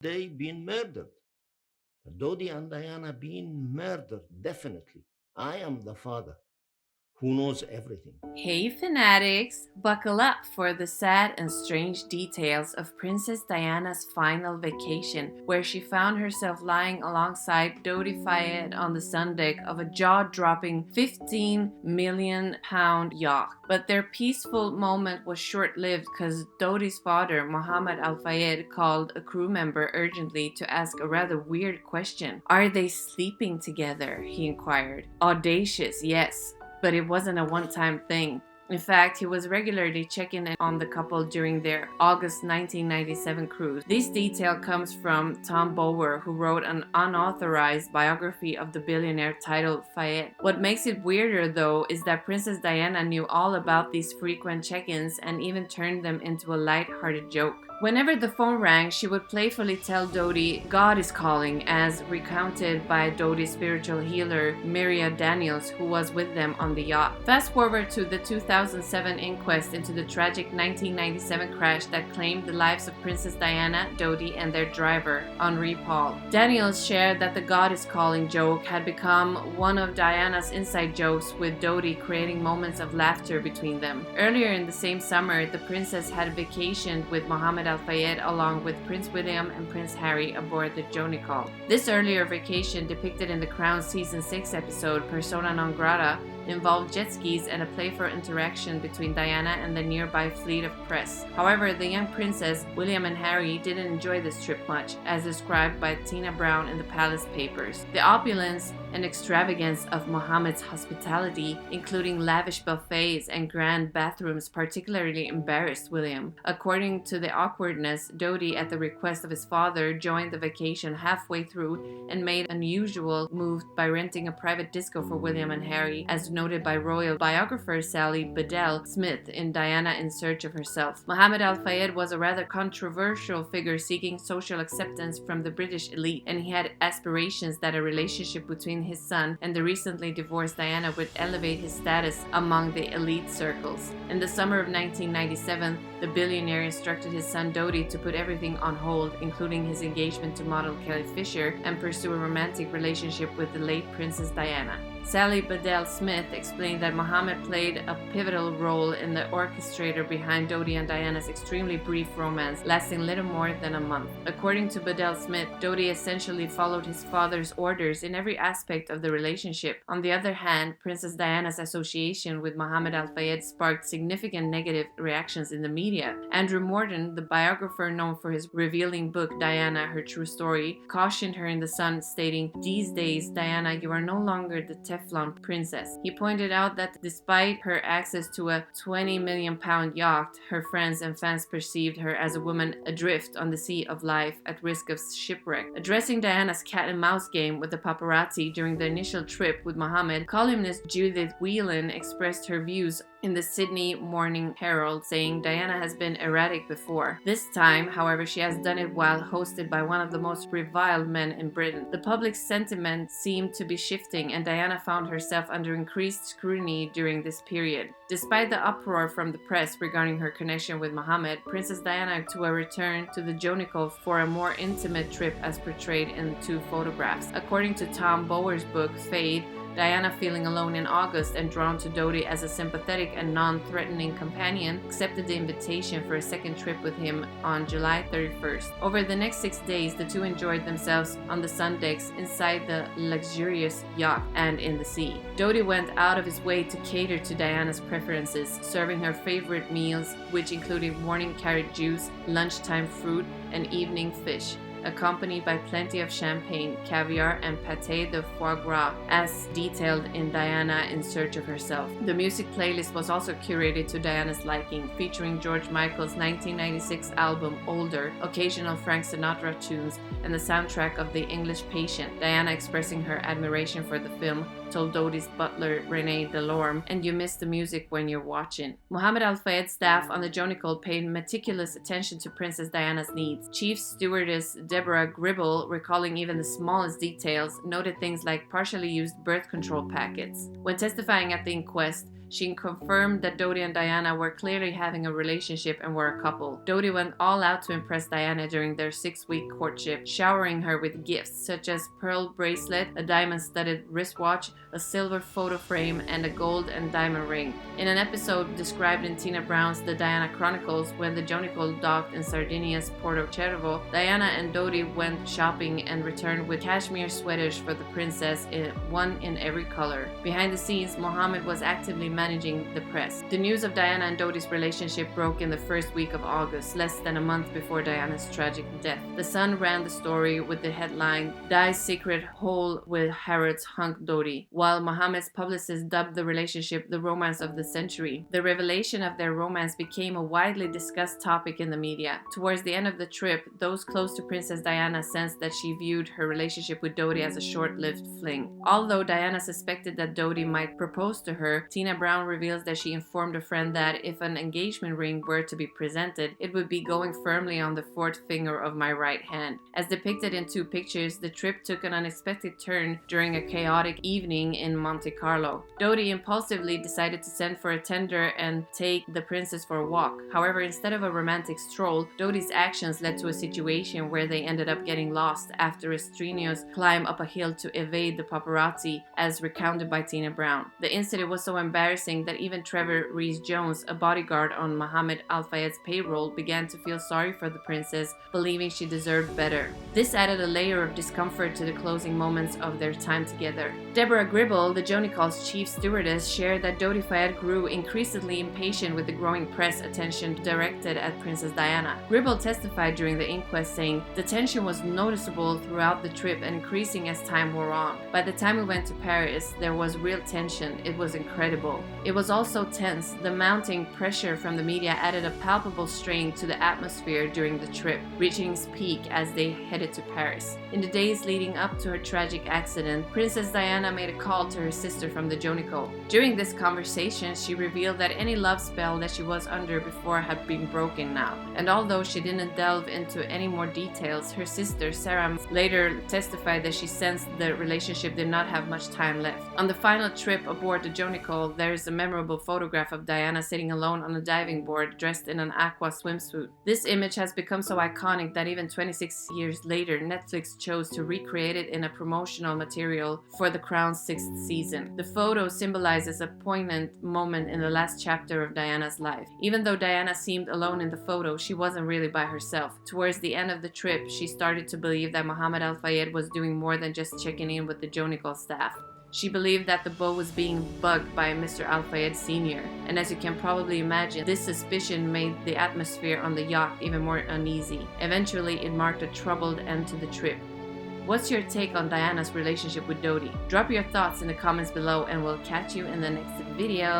They been murdered. Dodi and Diana been murdered, definitely. I am the father who knows everything. Hey fanatics! Buckle up for the sad and strange details of Princess Diana's final vacation, where she found herself lying alongside Dodi Fayed on the sundeck of a jaw-dropping 15 million pound yacht. But their peaceful moment was short-lived because Dodi's father, Mohamed Al Fayed, called a crew member urgently to ask a rather weird question. Are they sleeping together? He inquired. Audacious, yes, but it wasn't a one-time thing. In fact, he was regularly checking in on the couple during their August 1997 cruise. This detail comes from Tom Bower, who wrote an unauthorized biography of the billionaire titled Fayed. What makes it weirder, though, is that Princess Diana knew all about these frequent check-ins and even turned them into a light-hearted joke. Whenever the phone rang, she would playfully tell Dodi, "God is calling," as recounted by Dodi's spiritual healer, Miria Daniels, who was with them on the yacht. Fast forward to the 2007 inquest into the tragic 1997 crash that claimed the lives of Princess Diana, Dodi, and their driver, Henri Paul. Daniels shared that the "God is calling" joke had become one of Diana's inside jokes, with Dodi creating moments of laughter between them. Earlier in the same summer, the princess had vacationed with Mohamed Al Fayed along with Prince William and Prince Harry aboard the Jonical. This earlier vacation, depicted in the Crown Season 6 episode Persona Non Grata, involved jet skis and a playful interaction between Diana and the nearby fleet of press. However, the young princess, William and Harry didn't enjoy this trip much, as described by Tina Brown in the Palace Papers. The opulence and extravagance of Mohammed's hospitality, including lavish buffets and grand bathrooms, particularly embarrassed William. According to the awkwardness, Dodi, at the request of his father, joined the vacation halfway through and made an unusual move by renting a private disco for William and Harry, as noted by royal biographer Sally Bedell Smith in Diana in Search of Herself. Mohamed Al Fayed was a rather controversial figure seeking social acceptance from the British elite, and he had aspirations that a relationship between his son and the recently divorced Diana would elevate his status among the elite circles. In the summer of 1997, the billionaire instructed his son Dodi to put everything on hold, including his engagement to model Kelly Fisher, and pursue a romantic relationship with the late Princess Diana. Sally Bedell Smith explained that Mohammed played a pivotal role in the orchestrator behind Dodi and Diana's extremely brief romance, lasting little more than a month. According to Bedell Smith, Dodi essentially followed his father's orders in every aspect of the relationship. On the other hand, Princess Diana's association with Mohamed Al Fayed sparked significant negative reactions in the media. Andrew Morton, the biographer known for his revealing book Diana, Her True Story, cautioned her in The Sun, stating, "These days, Diana, you are no longer the Teflon princess." He pointed out that despite her access to a 20 million pound yacht, her friends and fans perceived her as a woman adrift on the sea of life at risk of shipwreck. Addressing Diana's cat and mouse game with the paparazzi during the initial trip with Mohammed, columnist Judith Whelan expressed her views in the Sydney Morning Herald, saying Diana has been erratic before. This time, however, she has done it while hosted by one of the most reviled men in Britain. The public sentiment seemed to be shifting, and Diana found herself under increased scrutiny during this period. Despite the uproar from the press regarding her connection with Mohammed, Princess Diana took a return to the Jonical for a more intimate trip as portrayed in two photographs. According to Tom Bower's book, Fade, Diana, feeling alone in August and drawn to Dodi as a sympathetic and non-threatening companion, accepted the invitation for a second trip with him on July 31st. Over the next 6 days, the two enjoyed themselves on the sun decks, inside the luxurious yacht, and in the sea. Dodi went out of his way to cater to Diana's preferences, serving her favorite meals, which included morning carrot juice, lunchtime fruit, and evening fish, accompanied by plenty of champagne, caviar, and pâté de foie gras, as detailed in Diana in Search of Herself. The music playlist was also curated to Diana's liking, featuring George Michael's 1996 album Older, occasional Frank Sinatra tunes, and the soundtrack of The English Patient. Diana, expressing her admiration for the film, told Dodi's butler Renee Delorme, "And you miss the music when you're watching." Mohamed Al Fayed's staff on the Jonical paid meticulous attention to Princess Diana's needs. Chief Stewardess Deborah Gribble, recalling even the smallest details, noted things like partially used birth control packets. When testifying at the inquest, She confirmed that Dodi and Diana were clearly having a relationship and were a couple. Dodi went all out to impress Diana during their 6-week courtship, showering her with gifts such as pearl bracelet, a diamond-studded wristwatch, a silver photo frame, and a gold and diamond ring. In an episode described in Tina Brown's The Diana Chronicles, when the Jonicle docked in Sardinia's Porto Cervo, Diana and Dodi went shopping and returned with cashmere sweaters for the princess, one in every color. Behind the scenes, Mohamed was actively managing the press. The news of Diana and Dodi's relationship broke in the first week of August, less than a month before Diana's tragic death. The Sun ran the story with the headline, "Di's Secret Hole with Harrods Hunk Dodi," while Mohamed's publicist dubbed the relationship the romance of the century. The revelation of their romance became a widely discussed topic in the media. Towards the end of the trip, those close to Princess Diana sensed that she viewed her relationship with Dodi as a short-lived fling. Although Diana suspected that Dodi might propose to her, Tina Brown reveals that she informed a friend that if an engagement ring were to be presented, it would be going firmly on the fourth finger of my right hand. As depicted in 2 pictures, the trip took an unexpected turn during a chaotic evening in Monte Carlo. Dodi impulsively decided to send for a tender and take the princess for a walk. However, instead of a romantic stroll, Dodi's actions led to a situation where they ended up getting lost after a strenuous climb up a hill to evade the paparazzi, as recounted by Tina Brown. The incident was so embarrassing that even Trevor Rees-Jones, a bodyguard on Mohamed Al Fayed's payroll, began to feel sorry for the princess, believing she deserved better. This added a layer of discomfort to the closing moments of their time together. Deborah Gribble, the Jonicle's chief stewardess, shared that Dodi Fayed grew increasingly impatient with the growing press attention directed at Princess Diana. Gribble testified during the inquest, saying, "The tension was noticeable throughout the trip and increasing as time wore on. By the time we went to Paris, there was real tension. It was incredible. It was also tense. The mounting pressure from the media added a palpable strain to the atmosphere during the trip, reaching its peak as they headed to Paris. In the days leading up to her tragic accident, Princess Diana made a call to her sister from the Jonicle. During this conversation, she revealed that any love spell that she was under before had been broken now. And although she didn't delve into any more details, her sister, Sarah, later testified that she sensed the relationship did not have much time left. On the final trip aboard the Jonicle, there is a memorable photograph of Diana sitting alone on a diving board, dressed in an aqua swimsuit. This image has become so iconic that even 26 years later, Netflix chose to recreate it in a promotional material for The Crown's 6th season. The photo symbolizes a poignant moment in the last chapter of Diana's life. Even though Diana seemed alone in the photo, she wasn't really by herself. Towards the end of the trip, she started to believe that Mohamed Al Fayed was doing more than just checking in with the Jonicle staff. She believed that the boat was being bugged by Mr. Al Fayed Sr., and as you can probably imagine, this suspicion made the atmosphere on the yacht even more uneasy. Eventually, it marked a troubled end to the trip. What's your take on Diana's relationship with Dodi? Drop your thoughts in the comments below and we'll catch you in the next video.